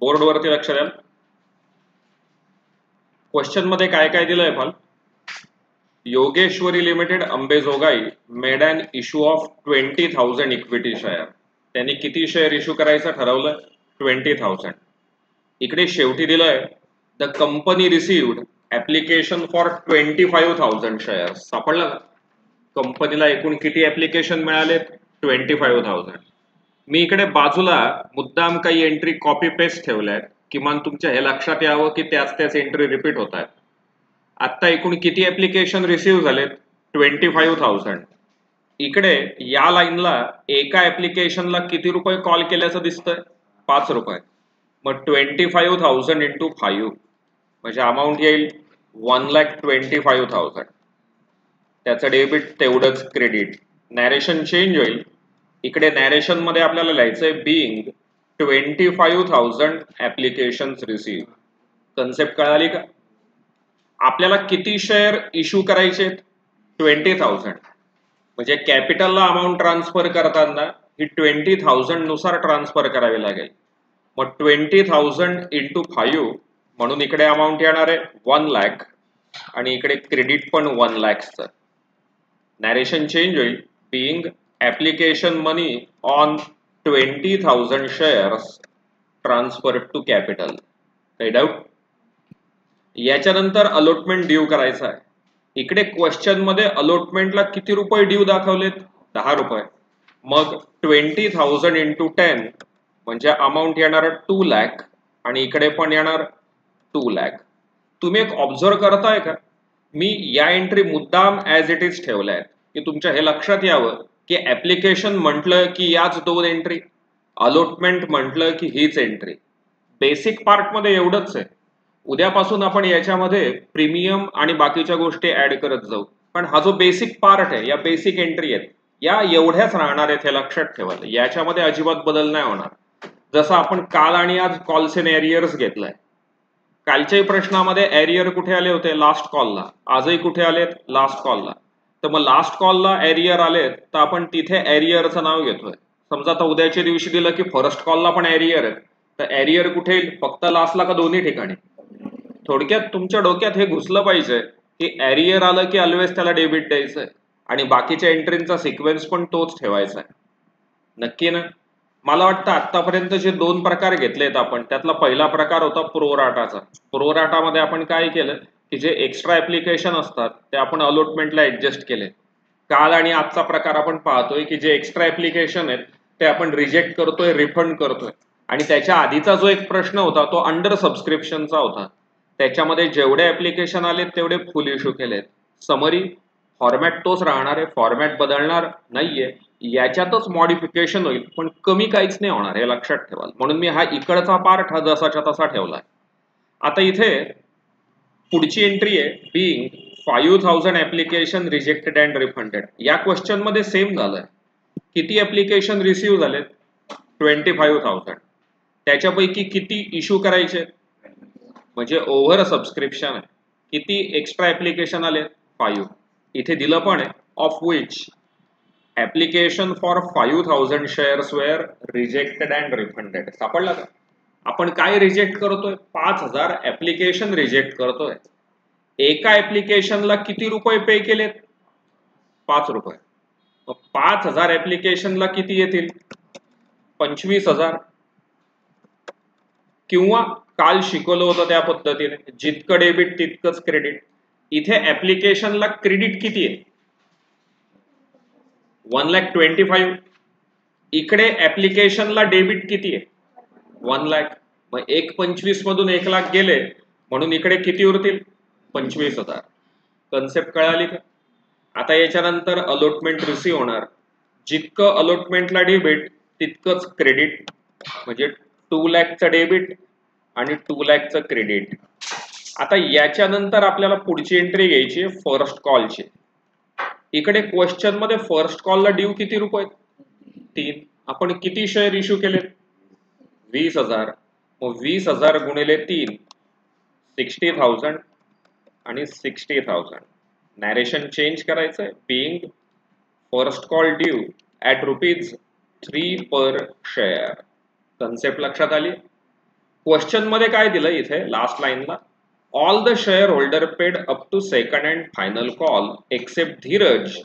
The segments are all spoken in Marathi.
बोर्डवरती लक्ष द्या. क्वेश्चन मध्ये काय काय दिलंय पाल. Yogeshwari limited Ambejogai made an issue of 20,000 equity share. त्यांनी किती शेअर इश्यू करायचं ठरवलं? 20,000. इकडे शेवटी दिलंय the company received application for 25,000 share. सापडलं का? कंपनीला एकूण किती ऍप्लिकेशन मिळाले? 25,000. मी इकडे बाजूला मुद्दाम काही एंट्री कॉपी पेस्ट ठेवल्यात, किमान तुमच्या हे लक्षात यावं की त्याच एंट्री रिपीट होत आहेत. आता एकूण किती ऍप्लिकेशन रिसीव्ह झालेत? 25,000. इकडे या लाईनला एका ऍप्लिकेशनला किती रुपये कॉल केल्याचं दिसतंय? 5 रुपये. मग 25,000 इंटू 5 म्हणजे अमाऊंट येईल 1,25,000. त्याचं डेबिट तेवढंच क्रेडिट. नॅरेशन चेंज होईल. इकडे नॅरेशन मध्ये आपल्याला लिहायचंय बिंग 25,000 ऍप्लिकेशन रिसीव्ह. कन्सेप्ट कळाली का? आपल्याला किती शेअर इश्यू करायचे? 20,000. म्हणजे कॅपिटलला अमाऊंट ट्रान्सफर करताना ही 20,000 नुसार ट्रान्सफर करावी लागेल. मग 20,000 इंटू 5 म्हणून इकडे अमाऊंट येणार आहे 1 लाख आणि इकडे क्रेडिट पण 1 लाखचं. नॅरेशन चेंज होईल being application money on 20,000 shares transfer to capital. काही डाऊट? याच्यानंतर अलॉटमेंट ड्यू करायचा आहे. इकडे क्वेश्चन मध्ये अलॉटमेंटला किती रुपये ड्यू दाखवलेत? 10 रुपये. मग 20,000 इंटू 10 म्हणजे अमाऊंट येणार 2 लाख आणि इकडे पण येणार 2 लाख. तुम्ही एक ऑब्झर्व करताय का? मी या एंट्री मुद्दाम ऍज इट इज ठेवल्या आहेत की तुमच्या हे लक्षात यावं की ऍप्लिकेशन म्हटलं की याच 2 एंट्री, अलॉटमेंट म्हटलं की हीच एंट्री. बेसिक पार्ट मध्ये एवढंच आहे. उद्यापासून आपण याच्यामध्ये प्रीमियम आणि बाकीच्या गोष्टी ऍड करत जाऊ. पण हा जो बेसिक पार्ट आहे, या बेसिक एंट्री आहेत, या एवढ्याच राहणार आहेत हे लक्षात ठेवायला. याच्यामध्ये अजिबात बदल नाही होणार. जसं आपण काल आणि आज कॉल्स इन एरियर्स घेतलाय. कालच्याही प्रश्नामध्ये एरियर कुठे आले होते? लास्ट कॉलला. आजही कुठे आलेत? लास्ट कॉलला. तर मग लास्ट कॉलला एरियर आलेत तर आपण तिथे एरियरचं नाव घेतोय. समजा आता उद्याच्या दिवशी दिलं की फर्स्ट कॉलला पण एरियर आहे, तर एरियर कुठे येईल? फक्त लास्टला का दोन्ही ठिकाणी? थोडक्यात तुमच्या डोक्यात हे घुसलं पाहिजे की एरियर आलं की ऑलवेज त्याला डेबिट द्यायचंय आणि बाकीच्या एंट्रींचा सिक्वेन्स पण तोच ठेवायचा आहे. नक्की ना? मला वाटतं आतापर्यंत जे 2 प्रकार घेतलेत आपण, त्यातला पहिला प्रकार होता प्रोराटाचा. प्रोराटामध्ये आपण काय केलं की जे एक्स्ट्रा ऍप्लिकेशन असतात ते आपण अलॉटमेंटला ऍडजस्ट केले. काल आणि आजचा प्रकार आपण पाहतोय की जे एक्स्ट्रा ऍप्लिकेशन आहेत ते आपण रिजेक्ट करतोय, रिफंड करतोय. आणि त्याच्या आधीचा जो एक प्रश्न होता तो अंडर सबस्क्रिप्शनचा होता. त्याच्यामध्ये जेवढे ऍप्लिकेशन आले तेवढे फुल इश्यू केलेत. समरी फॉर्मॅट तोच राहणार आहे, फॉर्मॅट बदलणार नाहीये. याच्यातच मॉडिफिकेशन होईल पण कमी काहीच नाही होणार हे लक्षात ठेवाल. म्हणून मी हा इकडचा पार्ट हा जसाच्या तसा ठेवलाय. आता इथे पुढची एंट्री आहे being 5,000 application rejected and refunded. या क्वेश्चन मध्ये सेम झालंय. किती ऍप्लिकेशन रिसीव्ह झालेत? 25,000. त्याच्यापैकी किती इश्यू करायचे? म्हणजे ओव्हर सबस्क्रिप्शन आहे. किती एक्स्ट्रा ऍप्लिकेशन आले? 5. इथे दिलं पण आहे of which application for 5,000 shares were rejected and refunded. सापडला का? आपण काय रिजेक्ट करतोय? 5,000 ऍप्लिकेशन रिजेक्ट करतोय. एका ऍप्लिकेशनला किती रुपये पे केलेत? 5 रुपये. 5,000 ऍप्लिकेशनला किती येतील? 25,000. किंवा काल शिकवलं होतं त्या पद्धतीने जितकं डेबिट तितकंच क्रेडिट. इथे ऍप्लिकेशनला क्रेडिट किती आहे? 1,25,000. इकडे ऍप्लिकेशनला डेबिट किती आहे? 1 लाख. मग 1,25,000 मधून 1 लाख गेले म्हणून इकडे किती उरतील? 25,000. कन्सेप्ट कळाली का? आता याच्यानंतर अलॉटमेंट रिसीव्ह होणार. जितकं अलॉटमेंटला डेबिट तितकंच क्रेडिट. म्हणजे 2 लाखचं डेबिट आणि 2 लाखचं क्रेडिट. आता याच्यानंतर आपल्याला पुढची एंट्री घ्यायची फर्स्ट कॉलची. इकडे क्वेश्चन मध्ये फर्स्ट कॉलला ड्यू किती रुपये? 3. आपण किती शेअर इश्यू केले? 20,000. मग 20,000 गुणिले 3 60,000 आणि 60,000. नॅरेशन चेंज करायचंय being first call due at ₹3 per share. Concept लक्षात आली? क्वेश्चन मध्ये काय दिलं इथे लास्ट लाईनला, all the share holder paid up to second and final call except Dhiraj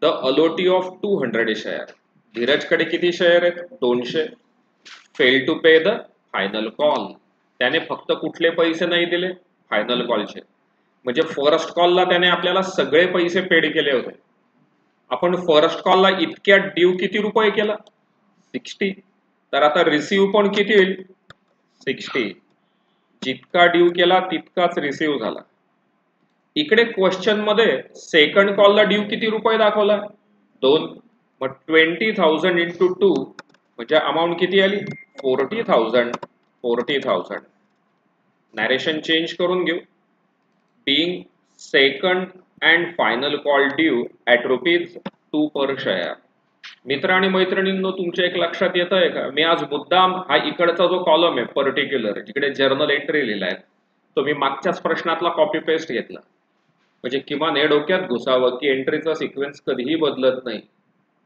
the allottee of 200 share. धीरजकडे किती शेअर आहेत? 200. Fail to pay the final call, त्याने फक्त कुठले पैसे नाही दिले? फायनल कॉलचे. म्हणजे फर्स्ट कॉलला त्याने आपल्याला सगळे पैसे पेड केले होते. आपण फर्स्ट कॉलला इतक्या ड्यू किती रुपये केला? 60. तर आता रिसीव्ह पण किती होईल? 60. जितका ड्यू केला तितकाच रिसीव्ह झाला. इकडे क्वेश्चन मध्ये सेकंड कॉलला ड्यू किती रुपये दाखवला? 2. मग 20,000 इंटू 2 म्हणजे अमाऊंट किती आली? 40,000. 40,000. नॅरेशन चेंज करून घेऊ. being second and final call due at ₹2 per share. मित्र आणि मैत्रिणींनो, तुमच्या एक लक्षात येत आहे का? मी आज मुद्दाम हा इकडचा जो कॉलम आहे पर्टिक्युलर जिकडे जर्नल एंट्री लिहिलाय तो मी मागच्याच प्रश्नातला कॉपी पेस्ट घेतला, म्हणजे किमान हे डोक्यात घुसावं की एंट्रीचा सिक्वेन्स कधीही बदलत नाही.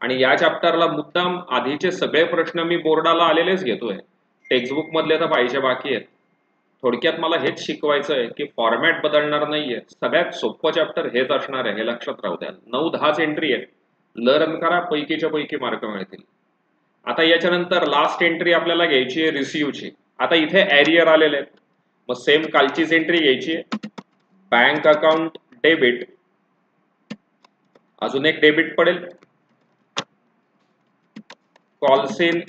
आणि या चॅप्टरला मुद्दाम आधीचे सगळे प्रश्न मी बोर्डाला आलेलेच घेतोय, टेक्स्टबुक मधले तर पाहिजे बाकी आहेत. थोडक्यात मला हेच शिकवायचं आहे की फॉर्मॅट बदलणार नाहीये, सगळ्यात सोपं चॅप्टर हेच असणार आहे, हे लक्षात राहू द्या. 9-10 एंट्री आहेत, लर्न करा, पैकीच्या पैकी मार्क मिळतील. आता याच्यानंतर लास्ट एंट्री आपल्याला घ्यायची आहे रिसीव्हची. आता इथे एरियर आलेले आहेत, मग सेम कालचीच एंट्री घ्यायची आहे. बँक अकाउंट डेबिट, अजून एक डेबिट पडेल, calls in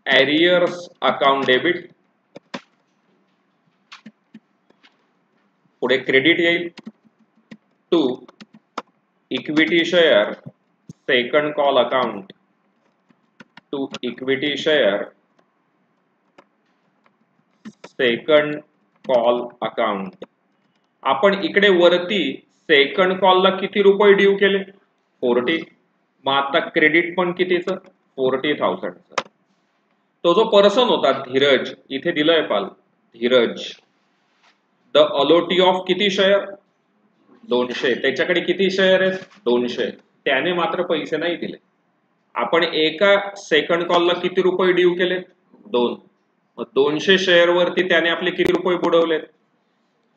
arrears account debit, पुढे क्रेडिट येईल to equity share second call account, to equity share second call account. आपण इकडे वरती सेकंड कॉलला किती रुपये ड्यू केले? 40. मग आता क्रेडिट पण कितीचं? 40,000. तो जो पर्सन होता धीरज, इथे दिलंय पाल धीरज, द अलोटी ऑफ किती शेअर? 200. त्याच्याकडे किती शेअर आहेत? 200. त्याने मात्र पैसे नाही दिले. आपण एका सेकंड कॉलला किती रुपये ड्यू केले? 2. मग 200 शेअर वरती त्याने आपले किती रुपये बुडवलेत?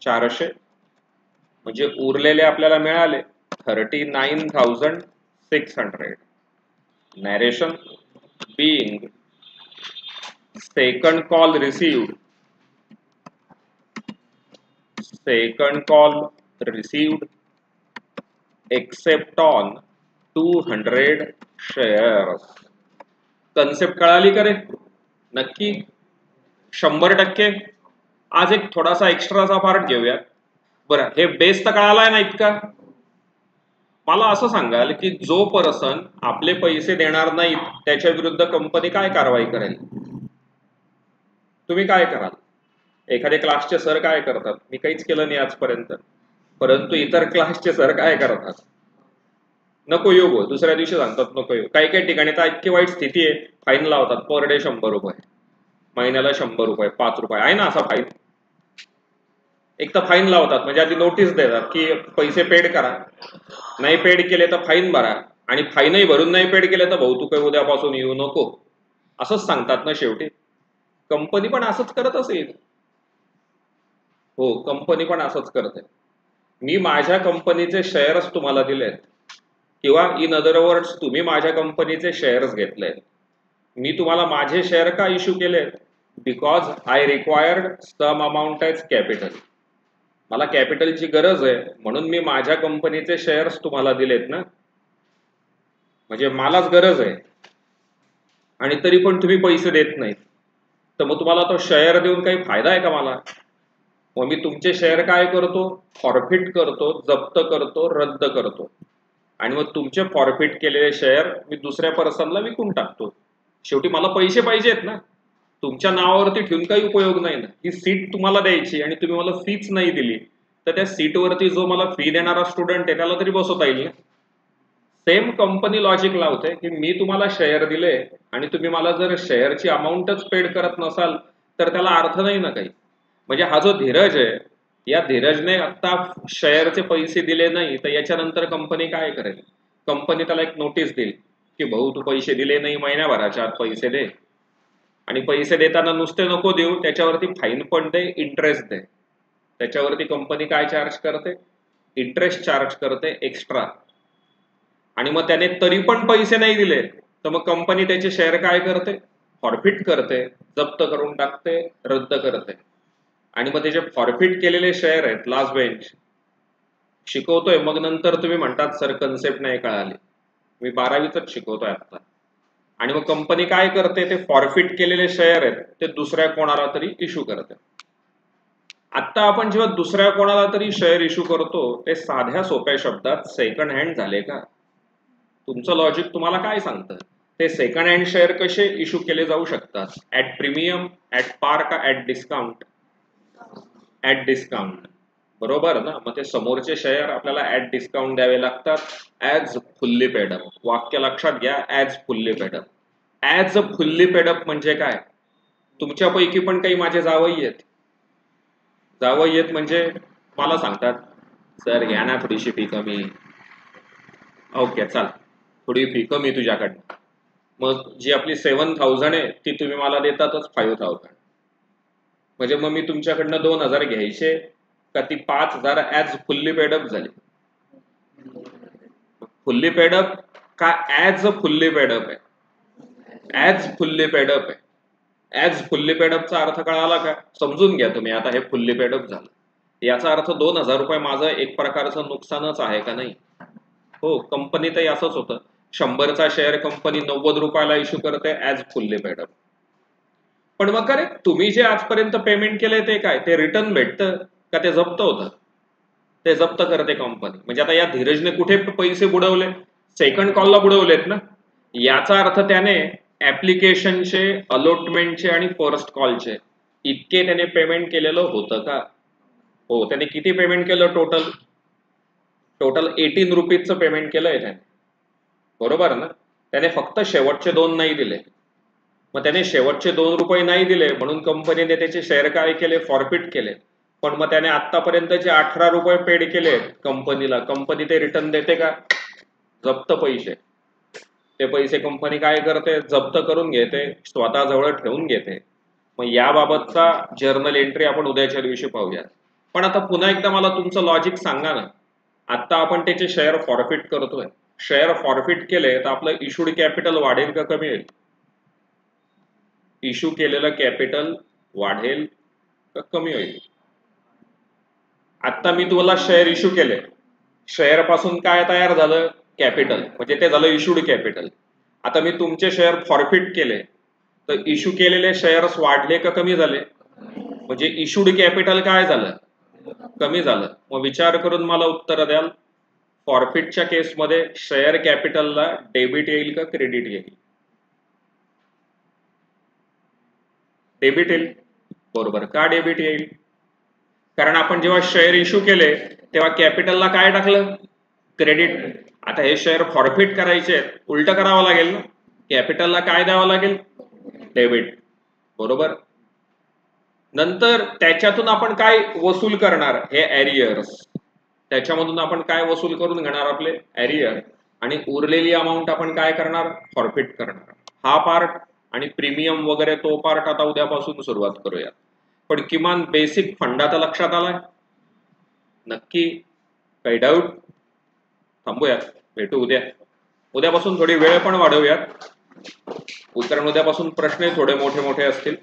400. म्हणजे उरलेले आपल्याला मिळाले 39,600. Narration being second call received, second call received except on 200 shares. Concept कळाली का रे? नक्की 100%. आज एक थोडासा एक्स्ट्राचा पार्ट घेऊया. बरं, हे बेस तर कळालाय ना इतका? मला असं सांगाल की जो पर्सन आपले पैसे देणार नाहीत त्याच्या विरुद्ध कंपनी काय कारवाई करेल? तुम्ही काय कराल? एखाद्या क्लासचे सर काय करतात? मी काहीच केलं नाही आजपर्यंत, परंतु इतर क्लासचे सर काय करतात? नको येऊ गो, दुसऱ्या दिवशी सांगतात नको येऊ. काही काही ठिकाणी तर इतकी वाईट स्थिती आहे, फाईन लावतात. पर डे 100 रुपये, महिन्याला 100 रुपये, 5 रुपये आहे ना असा फाईन. एक तर फाईन लावतात, म्हणजे आधी नोटीस देतात की पैसे पेड करा, नाही पेड केले तर फाईन भरा, आणि फाईनही भरून नाही पेड केले तर भाऊ तू काही उद्यापासून येऊ नको, असंच सांगतात ना शेवटी. कंपनी पण असंच करत असेल. हो, कंपनी पण असंच करते. मी माझ्या कंपनीचे शेअर्स तुम्हाला दिलेत, किंवा इन अदर वर्ड्स तुम्ही माझ्या कंपनीचे शेअर्स घेतलेत. मी तुम्हाला माझे शेअर का इश्यू केलेत? Because I required some amount as capital. मला कॅपिटलची गरज आहे म्हणून मी माझ्या कंपनीचे शेअर्स तुम्हाला दिलेत ना. म्हणजे मलाच गरज आहे आणि तरी पण तुम्ही पैसे देत नाहीत, तर मग तुम्हाला तो शेअर देऊन काही फायदा आहे का मला? मग मी तुमचे शेअर काय करतो? फॉरफिट करतो, जप्त करतो, रद्द करतो, आणि मग तुमचे फॉरफिट केलेले शेअर मी दुसऱ्या पर्सनला विकून टाकतो. शेवटी मला पैसे पाहिजेत ना. तुमच्या नावावरती ठेवून काही उपयोग नाही ना. ही सीट तुम्हाला द्यायची आणि तुम्ही मला फीच नाही दिली, तर त्या सीटवरती जो मला फी देणारा स्टुडंट आहे त्याला तरी बसवता येईल ना. सेम कंपनी लॉजिक लावते की मी तुम्हाला शेअर दिले आणि तुम्ही मला जर शेअरची अमाऊंटच पेड करत नसाल तर त्याला अर्थ नाही ना काही. म्हणजे हा जो धीरज आहे, या धीरजने आता शेअरचे पैसे दिले नाही, तर याच्यानंतर कंपनी काय करेल? कंपनी त्याला एक नोटीस देईल की भाऊ तू पैसे दिले नाही, महिन्याभराच्या आत पैसे दे. आणि पैसे देताना नुसते नको देऊ, त्याच्यावरती फाईन पण दे, इंटरेस्ट दे. त्याच्यावरती कंपनी काय चार्ज करते? इंटरेस्ट चार्ज करते एक्स्ट्रा. आणि मग त्याने तरी पण पैसे नाही दिले तर मग कंपनी त्याचे शेअर काय करते? फॉरफिट करते, जप्त करून टाकते, रद्द करते. आणि मग त्याचे फॉरफिट केलेले शेअर आहेत, लास्ट बेंच शिकवतोय, मग नंतर तुम्ही म्हणतात सर कन्सेप्ट नाही कळाली. मी 12वीच शिकवतोय आता. आणि मग कंपनी काय करते? ते फॉरफिट केलेले शेअर आहेत ते दुसऱ्या कोणाला तरी इश्यू करते. आता आपण जेव्हा दुसऱ्या कोणाला तरी शेअर इश्यू करतो ते साध्या सोप्या शब्दात सेकंड हँड झाले का? तुमचं लॉजिक तुम्हाला काय सांगतं? ते सेकंड हँड शेअर कसे इश्यू केले जाऊ शकतात? ऍट प्रीमियम, ऍट पार का ऍट डिस्काउंट? ऍट डिस्काउंट, बरोबर ना? मग ते समोरचे शेअर आपल्याला ऍट डिस्काउंट द्यावे लागतात, ऍज फुल्ली पेडअप. वाक्य लक्षात घ्या, as fully paid up. As fully paid up म्हणजे काय? तुमच्यापैकी पण काही माझे जावई आहेत. जावई आहेत म्हणजे मला सांगतात सर घ्या ना थोडीशी फी कमी. ओके चल, थोडी फी कमी तुझ्याकडनं. मग जी आपली 7,000 आहे ती तुम्ही मला देतातच 5,000. म्हणजे मग मी तुमच्याकडनं 2,000 घ्यायचे का ती 5,000 ऍज फुल्ली पेडअप झाली? फुल्ली पेडअप का ऍज फुल्ली पेडअप आहे? ऍज फुल्ली पेडअप आहे. ऍज फुल्ली पेडअपचा अर्थ कळाला का? समजून घ्या तुम्ही आता. हे फुल्ली पेडअप झालं याचा अर्थ 2,000 रुपये माझं एक प्रकारचं नुकसानच आहे का नाही? हो, कंपनीतही असंच होतं. 100चा शेअर कंपनी 90 रुपयाला इश्यू करते ऍज फुल्ली पेडअप. पण मग अरे तुम्ही जे आजपर्यंत पेमेंट केलंय ते काय? ते रिटर्न भेटतं का ते जप्त होतं? ते जप्त करते कंपनी. म्हणजे आता या धीरजने कुठे पैसे बुडवले? सेकंड कॉलला बुडवलेत ना. याचा अर्थ त्याने ऍप्लिकेशनचे, अलॉटमेंटचे आणि फर्स्ट कॉलचे इतके त्याने पेमेंट केलेलं होतं का? हो, त्याने किती पेमेंट केलं? टोटल 18 रुपीजचं पेमेंट केलंय त्याने, बरोबर ना? त्याने फक्त शेवटचे 2 नाही दिले. मग त्याने शेवटचे 2 रुपये नाही दिले म्हणून कंपनीने त्याचे शेअर काय केले? फॉरफिट केले. पण मग त्याने आतापर्यंतचे 18 रुपये पेड केले कंपनीला. कंपनी ते रिटर्न देते का? जप्त पैसे. ते पैसे कंपनी काय करते? जप्त करून घेते, स्वतःजवळ ठेवून घेते. मग याबाबतचा जर्नल एंट्री आपण उद्याच्या दिवशी पाहूया. पण आता पुन्हा एकदा मला तुमचं लॉजिक सांगा ना. आता आपण त्याचे शेअर फॉरफिट करतोय. शेअर फॉरफिट केले तर आपलं इश्यूड कॅपिटल वाढेल का कमी होईल? इश्यू केलेलं कॅपिटल वाढेल का कमी होईल? आता मी तुम्हाला शेअर इश्यू केले, शेअर पासून काय तयार झालं? कॅपिटल. म्हणजे ते झालं इश्यूड कॅपिटल. आता मी तुमचे शेअर फॉरफिट केले तर इश्यू केलेले शेअर्स वाढले का कमी झाले? म्हणजे इश्यूड कॅपिटल काय झालं? कमी झालं. मग विचार करून मला उत्तर द्याल, फॉरफिटच्या केसमध्ये शेअर कॅपिटलला डेबिट येईल का क्रेडिट येईल? डेबिट येईल, बरोबर. का डेबिट येईल? कारण आपण जेव्हा शेअर इश्यू केले तेव्हा कॅपिटलला काय टाकलं? क्रेडिट. आता हे शेअर फॉरफिट करायचे उलट करावं लागेल ना. कॅपिटलला काय द्यावं लागेल? डेबिट, बरोबर. नंतर त्याच्यातून आपण काय वसूल करणार? हे एरियर्स. त्याच्यामधून आपण काय वसूल करून घेणार? आपले एरियर. आणि उरलेली अमाऊंट आपण काय करणार? फॉरफिट करणार. हा पार्ट आणि प्रीमियम वगैरे तो पार्ट आता उद्यापासून सुरुवात करूया. पण किमान बेसिक फंडा तर लक्षात आलाय नक्की? काही डाऊट? थांबूयात, भेटू उद्या. उद्यापासून थोडी वेळ पण वाढवूयात, कारण उद्यापासून प्रश्न थोडे मोठे मोठे असतील.